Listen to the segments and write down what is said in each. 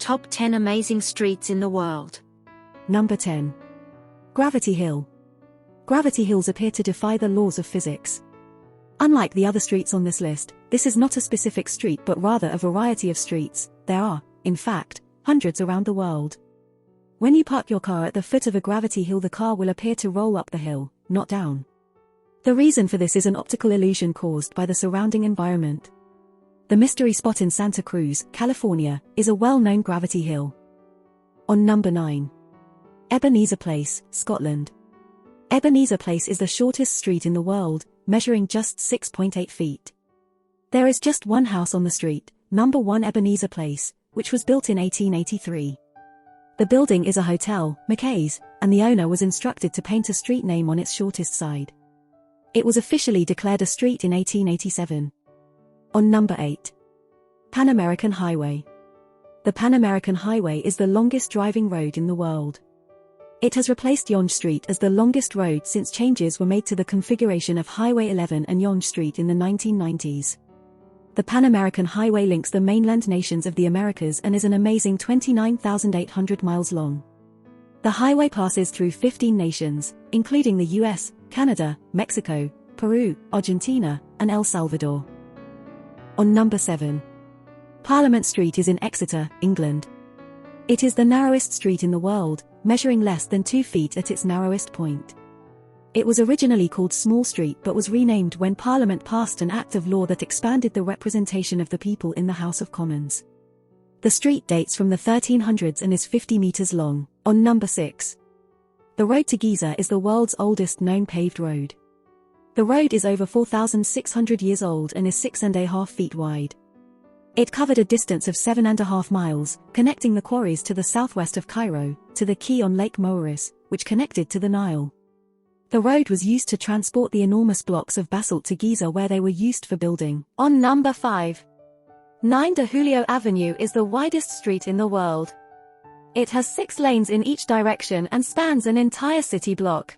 Top 10 Amazing Streets in the World. Number 10. Gravity Hill. Gravity hills appear to defy the laws of physics. Unlike the other streets on this list, this is not a specific street but rather a variety of streets. There are, in fact, hundreds around the world. When you park your car at the foot of a gravity hill, the car will appear to roll up the hill, not down. The reason for this is an optical illusion caused by the surrounding environment. The mystery spot in Santa Cruz, California, is a well-known gravity hill. On number 9. Ebenezer Place, Scotland. Ebenezer Place is the shortest street in the world, measuring just 6.8 feet. There is just one house on the street, number 1 Ebenezer Place, which was built in 1883. The building is a hotel, McKay's, and the owner was instructed to paint a street name on its shortest side. It was officially declared a street in 1887. On number 8. Pan American Highway. The Pan American Highway is the longest driving road in the world. It has replaced Yonge Street as the longest road since changes were made to the configuration of Highway 11 and Yonge Street in the 1990s. The Pan American Highway links the mainland nations of the Americas and is an amazing 29,800 miles long. The highway passes through 15 nations, including the US, Canada, Mexico, Peru, Argentina, and El Salvador. On number 7. Parliament Street is in Exeter, England. It is the narrowest street in the world, measuring less than 2 feet at its narrowest point. It was originally called Small Street but was renamed when Parliament passed an act of law that expanded the representation of the people in the House of Commons. The street dates from the 1300s and is 50 meters long. On number 6. The road to Giza is the world's oldest known paved road. The road is over 4,600 years old and is 6.5 feet wide. It covered a distance of 7.5 miles, connecting the quarries to the southwest of Cairo, to the quay on Lake Moeris, which connected to the Nile. The road was used to transport the enormous blocks of basalt to Giza where they were used for building. On number 5. 9 de Julio Avenue is the widest street in the world. It has 6 lanes in each direction and spans an entire city block.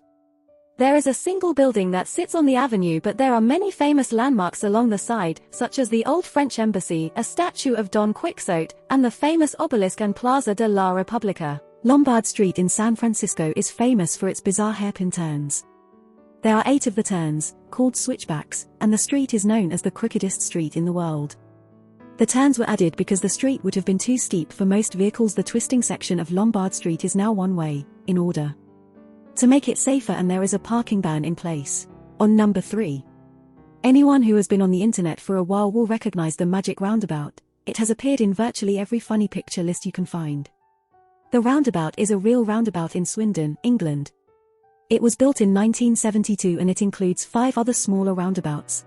There is a single building that sits on the avenue, but there are many famous landmarks along the side, such as the old French embassy, a statue of Don Quixote, and the famous obelisk and Plaza de la República. Lombard Street in San Francisco is famous for its bizarre hairpin turns. There are 8 of the turns, called switchbacks, and the street is known as the crookedest street in the world. The turns were added because the street would have been too steep for most vehicles. The twisting section of Lombard Street is now one way, in order to make it safer, and there is a parking ban in place. On number 3. Anyone who has been on the internet for a while will recognize the magic roundabout. It has appeared in virtually every funny picture list you can find. The roundabout is a real roundabout in Swindon, England. It was built in 1972 and it includes 5 other smaller roundabouts.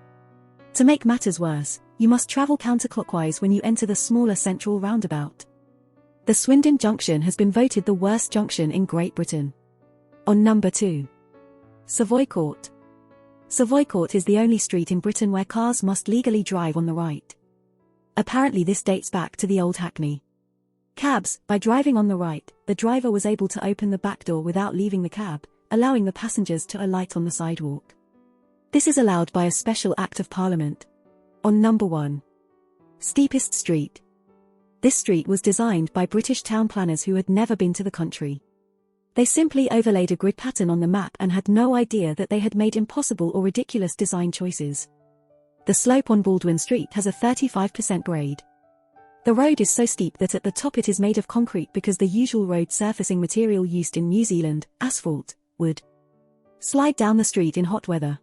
To make matters worse, you must travel counterclockwise when you enter the smaller central roundabout. The Swindon Junction has been voted the worst junction in Great Britain. On number 2. Savoy Court. Savoy Court is the only street in Britain where cars must legally drive on the right. Apparently this dates back to the old Hackney cabs. By driving on the right, the driver was able to open the back door without leaving the cab, allowing the passengers to alight on the sidewalk. This is allowed by a special Act of Parliament. On number 1. Steepest Street. This street was designed by British town planners who had never been to the country. They simply overlaid a grid pattern on the map and had no idea that they had made impossible or ridiculous design choices. The slope on Baldwin Street has a 35% grade. The road is so steep that at the top it is made of concrete because the usual road surfacing material used in New Zealand, asphalt, would slide down the street in hot weather.